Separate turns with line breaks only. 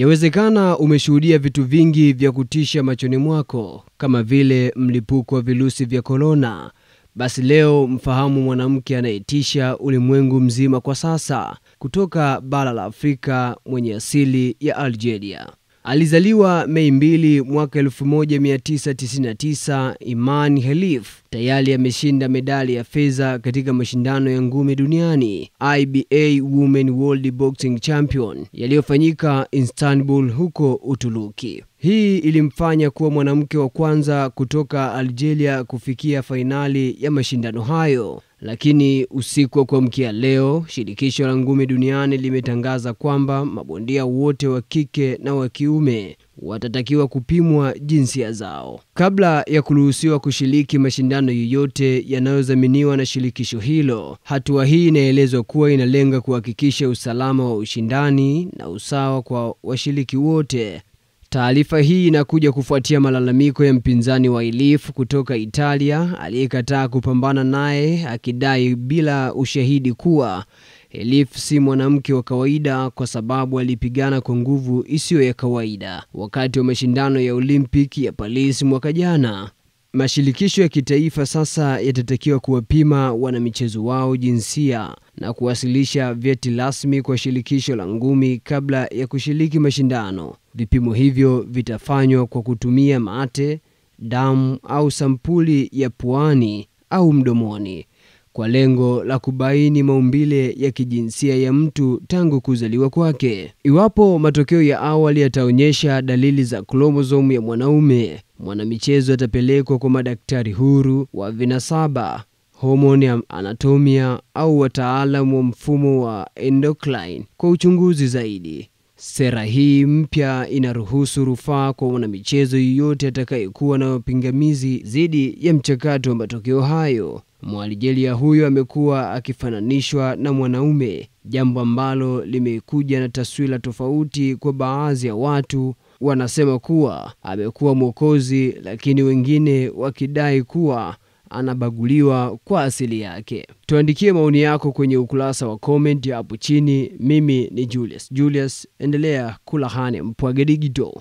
Yawezekana umeshuhudia vitu vingi vya kutisha machoni mwako kama vile mlipuko wa virusi vya corona. Basi leo mfahamu mwanamke anayetisha ulimwengu mzima kwa sasa kutoka bara la Afrika mwenye asili ya Algeria. Alizaliwa Mei 2 mwaka 1999. Iman Khelif tayari ameshinda medali ya fedha katika mashindano ya ngumi duniani IBA Women World Boxing Champion yaliyofanyika Istanbul huko Uturuki. Hii ilimfanya kuwa mwanamke wa kwanza kutoka Algeria kufikia fainali ya mashindano hayo. Lakini usiku wa kuamkia leo, shirikisho la ngumi duniani limetangaza kwamba mabondia wote wa kike na wa kiume watatakiwa kupimwa jinsia zao kabla ya kuruhusiwa kushiriki mashindano yoyote yanayodhaminiwa na shirikisho hilo. Hatua hii inaelezwa kuwa inalenga kuhakikisha usalama wa ushindani na usawa kwa washiriki wote. Taarifa hii inakuja kufuatia malalamiko ya mpinzani wa Khelif kutoka Italia aliyekataa kupambana naye, akidai bila ushahidi kuwa Khelif si mwanamke wa kawaida kwa sababu alipigana kwa nguvu isiyo ya kawaida wakati wa mashindano ya Olimpiki ya Paris mwaka jana. Mashirikisho ya kitaifa sasa yatatakiwa kuwapima wanamichezo wao jinsia na kuwasilisha vyeti rasmi kwa shirikisho la ngumi kabla ya kushiriki mashindano. Vipimo hivyo vitafanywa kwa kutumia mate, damu au sampuli ya puani au mdomoni kwa lengo la kubaini maumbile ya kijinsia ya mtu tangu kuzaliwa kwake. Iwapo matokeo ya awali yataonyesha dalili za kromosomu ya mwanaume, mwanamichezo atapelekwa kwa madaktari huru wa vinasaba, homoni anatomia au wataalamu wa mfumo wa endocrine kwa uchunguzi zaidi. Sera hii mpya inaruhusu rufaa kwa mwanamichezo yeyote atakayekuwa na pingamizi dhidi ya mchakato wa matokeo hayo. Mwalgeria huyo amekuwa akifananishwa na mwanaume, jambo ambalo limekuja na taswira tofauti kwa baadhi ya watu. Wanasema kuwa amekuwa mwokozi, lakini wengine wakidai kuwa anabaguliwa kwa asili yake. Tuandikie maoni yako kwenye ukurasa wa comment hapo chini. Mimi ni Julius. Endelea kula hane mpwage digital.